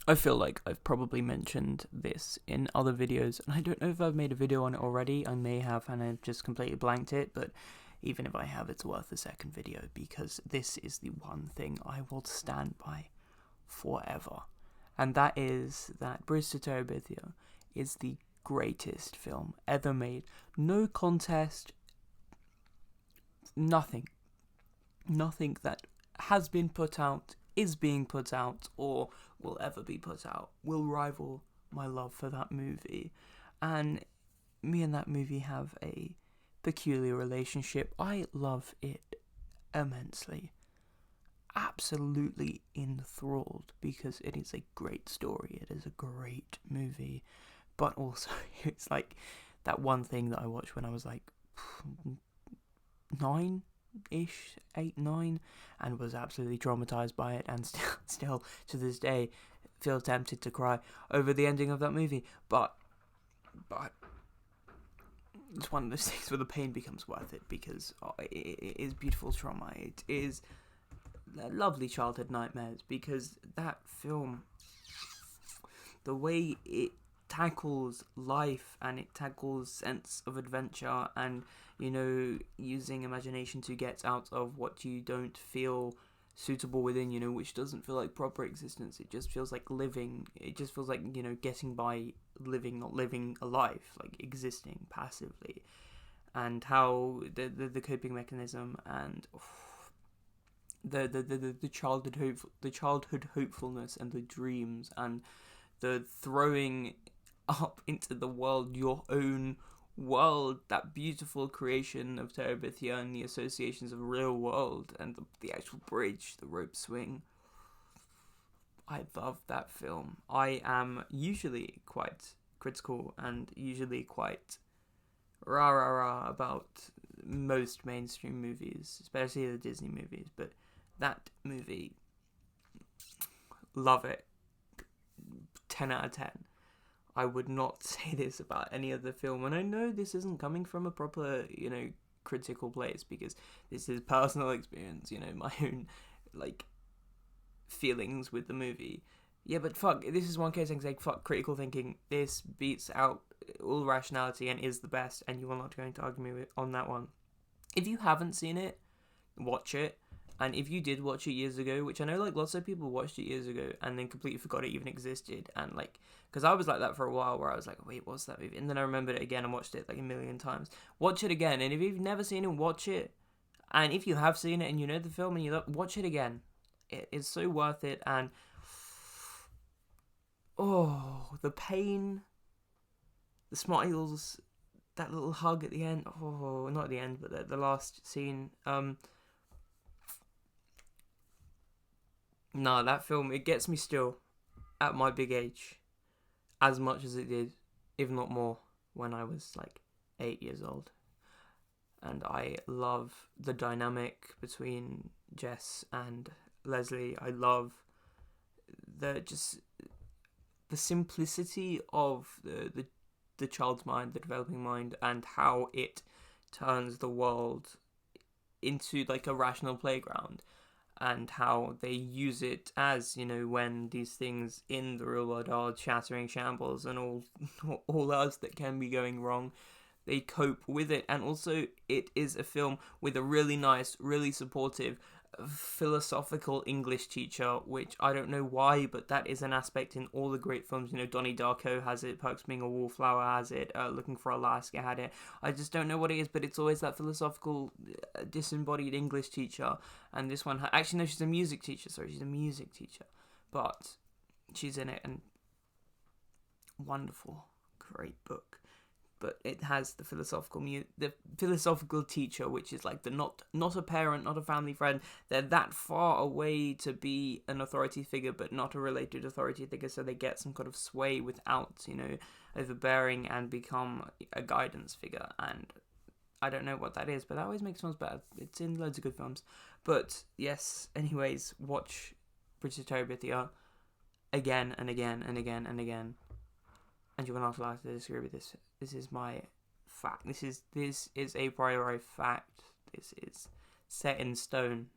I feel like I've probably mentioned this in other videos, and I don't know if I've made a video on it already. I may have, and I've just completely blanked it, but even if I have, it's worth a second video, because this is the one thing I will stand by forever. And that is that Bridge to Terabithia is the greatest film ever made. No contest, nothing. Nothing that has been put out, is being put out, or will ever be put out will rival my love for that movie. And me and that movie have a peculiar relationship. I love it immensely. Absolutely enthralled, because it is a great story. It is a great movie. But also, it's like that one thing that I watched when I was like 9-ish, 8, 9, and was absolutely traumatized by it, and still to this day feel tempted to cry over the ending of that movie. But it's one of those things where the pain becomes worth it, because it is beautiful trauma. It is lovely childhood nightmares, because that film, the way it tackles life and it tackles sense of adventure and, using imagination to get out of what you don't feel suitable within, which doesn't feel like proper existence. It just feels like living. It just feels like, getting by, living, not living a life, like existing passively. And how the coping mechanism and the childhood hopefulness and the dreams and the throwing up into the world your own world, that beautiful creation of terabithia and the associations of real world, and the actual bridge, the rope swing. I love that film. I am usually quite critical and usually quite rah about most mainstream movies, especially the Disney movies, but that movie, love it. 10 out of 10. I would not say this about any other film, and I know this isn't coming from a proper, critical place, because this is personal experience, my own, feelings with the movie. Yeah, but fuck, this is one case I can say, fuck critical thinking. This beats out all rationality and is the best, and you are not going to argue me on that one. If you haven't seen it, watch it. And if you did watch it years ago, which I know lots of people watched it years ago and then completely forgot it even existed, and because I was like that for a while, where I was like, wait, what's that movie? And then I remembered it again and watched it a million times. Watch it again, and if you've never seen it, watch it. And if you have seen it and you know the film and watch it again. It is so worth it. And the pain, the smiles, that little hug at the end. Oh, not at the end, but the last scene. No, that film, it gets me still, at my big age, as much as it did, if not more, when I was 8 years old. And I love the dynamic between Jess and Leslie. I love the simplicity of the child's mind, the developing mind, and how it turns the world into a rational playground. And how they use it as, when these things in the real world are shattering shambles and all else that can be going wrong, they cope with it. And also, it is a film with a really nice, really supportive, philosophical English teacher, which I don't know why, but that is an aspect in all the great films. Donnie Darko has it, Perks Being a Wallflower has it, Looking for Alaska had it. I just don't know what it is, but it's always that philosophical, disembodied English teacher. And this one, actually no, she's a music teacher. But she's in it, and wonderful, great book. But it has the philosophical teacher, which is the not a parent, not a family friend. They're that far away to be an authority figure, but not a related authority figure, so they get some kind of sway without, overbearing, and become a guidance figure. And I don't know what that is, but that always makes films better. It's in loads of good films. But yes, anyways, watch Bridge to Terabithia again and again and again and again. And you will not allowed to disagree with this. This is my fact. This is a priori fact. This is set in stone.